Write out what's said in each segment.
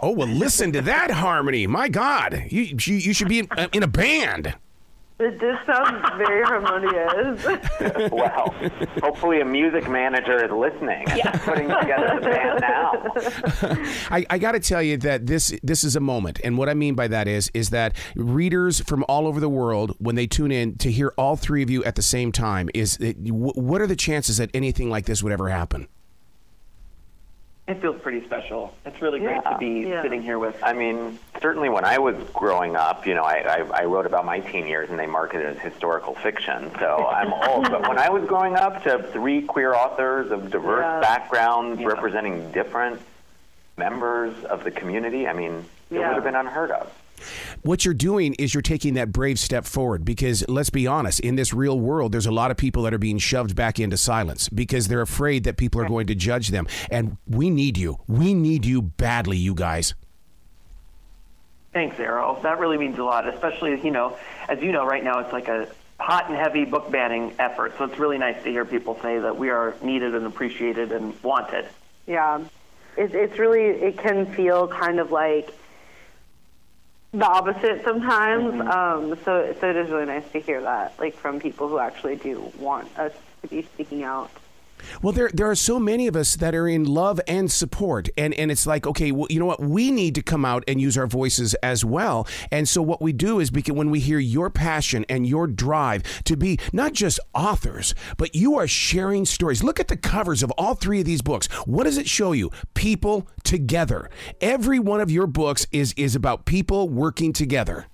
Oh, well, listen to that harmony. My God, you should be in a band. It just sounds very harmonious. Well, hopefully a music manager is listening and putting together the band now. I got to tell you that this is a moment. And what I mean by that is that readers from all over the world, when they tune in to hear all three of you at the same time, what are the chances that anything like this would ever happen? It feels pretty special. It's really great to be sitting here with. I mean, certainly when I was growing up, I wrote about my teen years and they marketed it as historical fiction, so I'm old. But when I was growing up, to have three queer authors of diverse backgrounds representing different members of the community, I mean, it would have been unheard of. What you're doing is you're taking that brave step forward, because let's be honest, in this real world, there's a lot of people that are being shoved back into silence because they're afraid that people are going to judge them. And we need you. We need you badly, you guys. Thanks, Errol. That really means a lot, especially, as you know, right now it's like a hot and heavy book banning effort. So it's really nice to hear people say that we are needed and appreciated and wanted. Yeah. It's really, it can feel kind of like the opposite sometimes. So it is really nice to hear that, like, from people who actually do want us to be speaking out. Well, there are so many of us that are in love and support, and it's like, okay, well, you know what? We need to come out and use our voices as well. And so what we do is, because when we hear your passion and your drive to be not just authors, but you are sharing stories. Look at the covers of all three of these books. What does it show you? People together. Every one of your books is about people working together.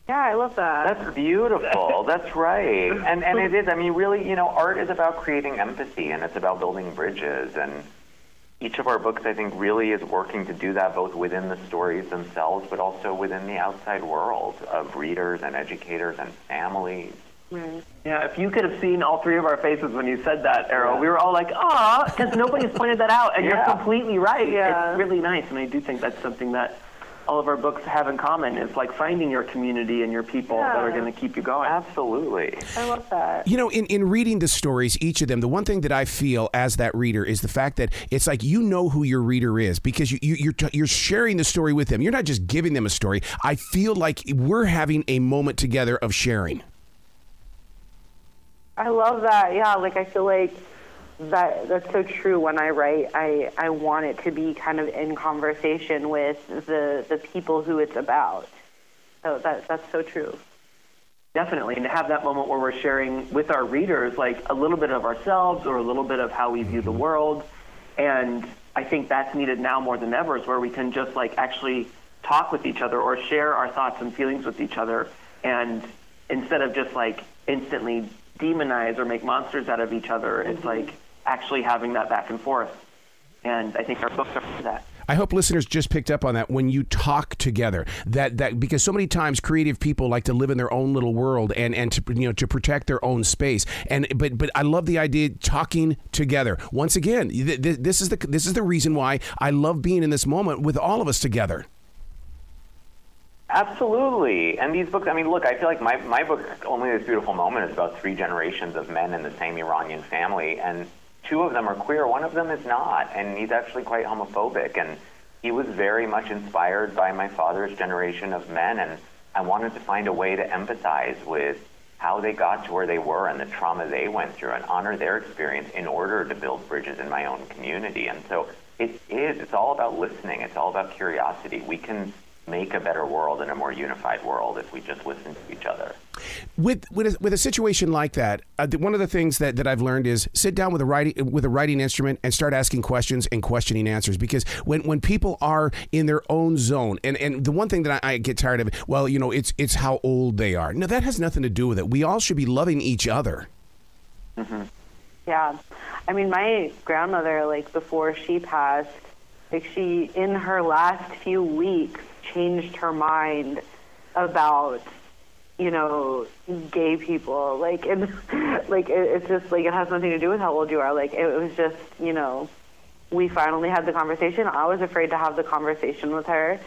Yeah, I love that. That's beautiful. That's right. And it is. I mean, really, art is about creating empathy, and it's about building bridges. And each of our books, I think, really is working to do that, both within the stories themselves, but also within the outside world of readers and educators and families. Right. Yeah, if you could have seen all three of our faces when you said that, Errol, we were all like, "Aw," because nobody's pointed that out, and you're completely right. Yeah. It's really nice, and I do think that's something that all of our books have in common. Is like finding your community and your people that are going to keep you going. Absolutely. I love that. In reading the stories, each of them, the one thing that I feel as that reader is the fact that it's like who your reader is, because you're sharing the story with them. You're not just giving them a story. I feel like we're having a moment together of sharing. I love that. Yeah, like I feel like that's so true. When I write, I want it to be kind of in conversation with the people who it's about. So that's so true. Definitely, and to have that moment where we're sharing with our readers, like a little bit of ourselves or a little bit of how we view the world. And I think that's needed now more than ever, is where we can just like actually talk with each other or share our thoughts and feelings with each other. And instead of just like instantly demonize or make monsters out of each other, it's like actually having that back and forth. And I think our books are for that. I hope listeners just picked up on that when you talk together, that because so many times creative people like to live in their own little world and to protect their own space. But I love the idea of talking together. Once again, this is the reason why I love being in this moment with all of us together. Absolutely. And these books, I mean, look, I feel like my book, Only This Beautiful Moment, is about 3 generations of men in the same Iranian family, and 2 of them are queer, 1 of them is not, and he's actually quite homophobic. And he was very much inspired by my father's generation of men, and I wanted to find a way to empathize with how they got to where they were and the trauma they went through and honor their experience in order to build bridges in my own community. And so it's all about listening. It's all about curiosity. We can make a better world and a more unified world if we just listen to each other. With a situation like that, one of the things that I've learned is sit down with a writing instrument and start asking questions and questioning answers. Because when people are in their own zone, and the one thing that I get tired of, well, it's how old they are. No, that has nothing to do with it. We all should be loving each other. Mm-hmm. Yeah. I mean, my grandmother, like, before she passed, like, she, in her last few weeks, changed her mind about, gay people. Like, and like, it's just like, it has nothing to do with how old you are. Like, it was just, we finally had the conversation. I was afraid to have the conversation with her.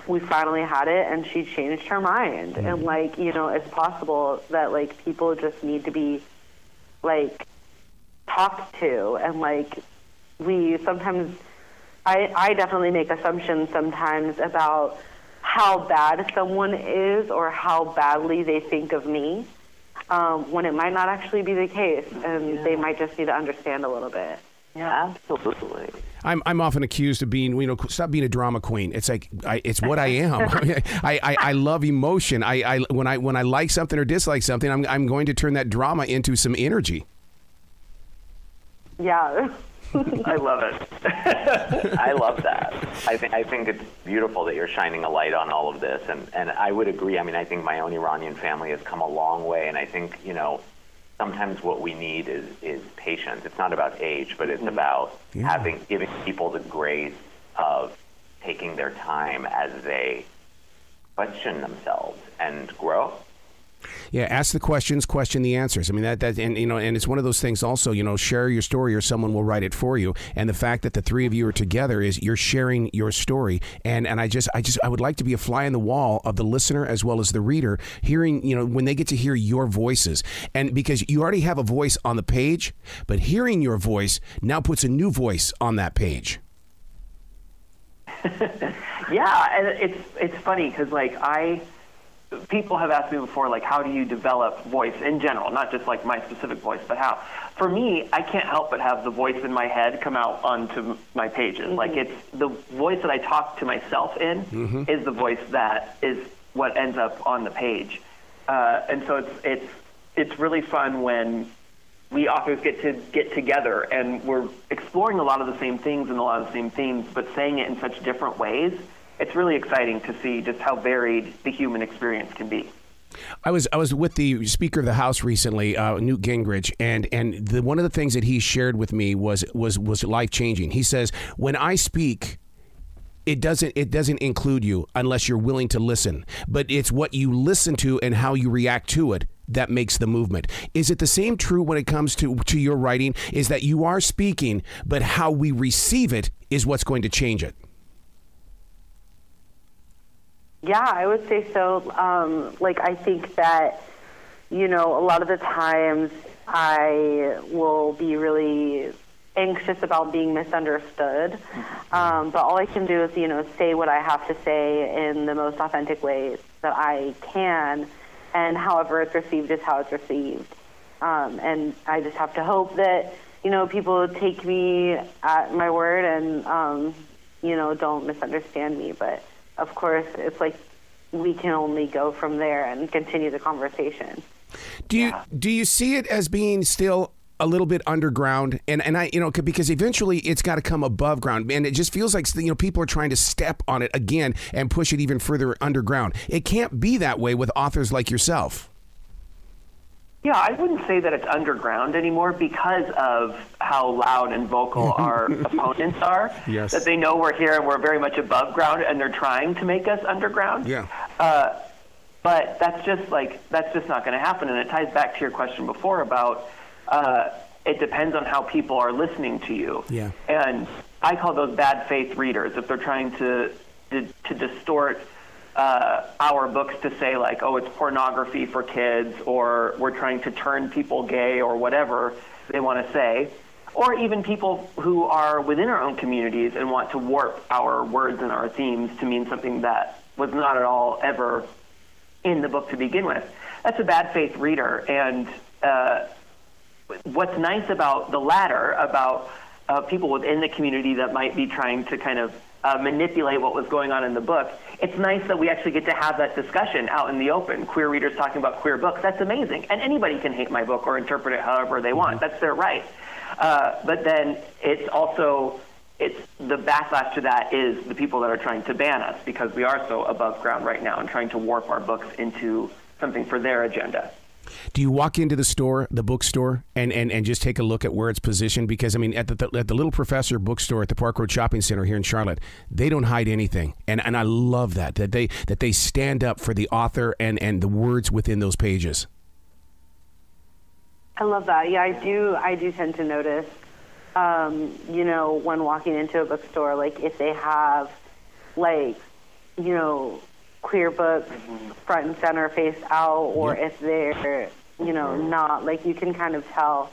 We finally had it, and she changed her mind. Mm-hmm. And like, it's possible that like people just need to be like talked to, and like we sometimes I definitely make assumptions sometimes about how bad someone is or how badly they think of me, when it might not actually be the case, and they might just need to understand a little bit. Yeah, absolutely. I'm often accused of being, stop being a drama queen. It's like, it's what I am. I love emotion. When I like something or dislike something, I'm going to turn that drama into some energy. Yeah. I love it. I love that. I think it's beautiful that you're shining a light on all of this, and I would agree. I mean, I think my own Iranian family has come a long way, and I think, sometimes what we need is patience. It's not about age, but it's about giving people the grace of taking their time as they question themselves and grow. Yeah, ask the questions, question the answers. I mean and it's one of those things also, share your story or someone will write it for you. And the fact that the three of you are together is you're sharing your story. And I would like to be a fly in the wall of the listener as well as the reader, hearing, when they get to hear your voices. And because you already have a voice on the page, but hearing your voice now puts a new voice on that page. Yeah, and it's funny because people have asked me before, how do you develop voice in general, not just my specific voice, but how? For me, I can't help but have the voice in my head come out onto my pages. Mm-hmm. It's the voice that I talk to myself in is the voice that is what ends up on the page. And so it's really fun when we authors get together and we're exploring a lot of the same things and a lot of the same themes, but saying it in such different ways. It's really exciting to see just how varied the human experience can be. I was with the Speaker of the House recently, Newt Gingrich, and one of the things that he shared with me was life changing. He says, when I speak, it doesn't include you unless you're willing to listen, but it's what you listen to and how you react to it that makes the movement. Is it the same true when it comes to your writing? Is that you are speaking, but how we receive it is what's going to change it? Yeah, I would say so. I think that, a lot of the times I will be really anxious about being misunderstood. But all I can do is, say what I have to say in the most authentic ways that I can, and however it's received is how it's received. And I just have to hope that, people take me at my word and, don't misunderstand me. But of course, it's we can only go from there and continue the conversation. Do you see it as being still a little bit underground? And I, because eventually it's got to come above ground, and it just feels like, people are trying to step on it again and push it even further underground. It can't be that way with authors like yourself. Yeah, I wouldn't say that it's underground anymore because of how loud and vocal our opponents are. Yes. That they know we're here and we're very much above ground, and they're trying to make us underground. Yeah. But that's just not going to happen. And it ties back to your question before about it depends on how people are listening to you. Yeah. And I call those bad faith readers. If they're trying to distort our books to say it's pornography for kids, or we're trying to turn people gay, or whatever they want to say, or even people who are within our own communities and want to warp our words and our themes to mean something that was not at all ever in the book to begin with. That's a bad faith reader. And what's nice about the latter, about people within the community that might be trying to kind of manipulate what was going on in the book, it's nice that we actually get to have that discussion out in the open. Queer readers talking about queer books, that's amazing. And anybody can hate my book or interpret it however they want. That's their right. But then it's the backlash to that is the people that are trying to ban us because we are so above ground right now and trying to warp our books into something for their agenda. Do you walk into the bookstore, and just take a look at where it's positioned? Because, at the Little Professor bookstore at the Park Road Shopping Center here in Charlotte, they don't hide anything. And I love that they stand up for the author and the words within those pages. I love that. Yeah, I do tend to notice, when walking into a bookstore, if they have, queer books front and center face out, or if they're, not, you can kind of tell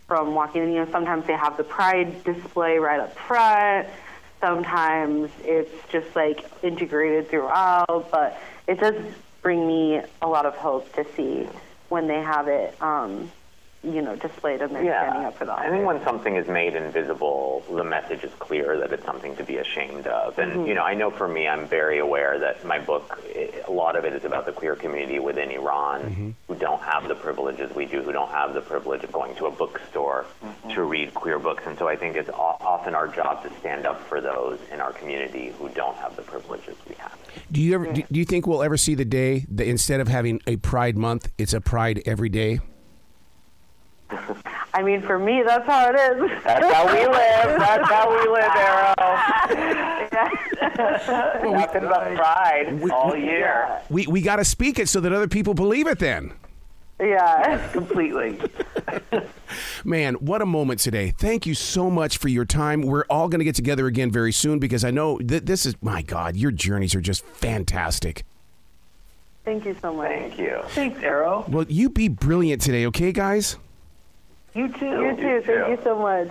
from walking in, sometimes they have the pride display right up front, sometimes it's just like integrated throughout, but it does bring me a lot of hope to see when they have it, displayed and they're standing up for the author. I think when something is made invisible, the message is clear that it's something to be ashamed of. And, I know for me, I'm very aware that my book, a lot of it is about the queer community within Iran who don't have the privileges we do, who don't have the privilege of going to a bookstore to read queer books. And so I think it's often our job to stand up for those in our community who don't have the privileges we have. Do you think we'll ever see the day that instead of having a Pride Month, it's a Pride every day? I mean, for me, that's how it is. That's how we live. That's how we live, Arrow. Nothing but pride all year. We got to speak it so that other people believe it then. Yeah. Completely. Man, what a moment today. Thank you so much for your time. We're all going to get together again very soon because I know that this is, my God, your journeys are just fantastic. Thank you so much. Thank you. Thanks, Arrow. Well, you be brilliant today, okay, guys? You too. You too. Thank you so much.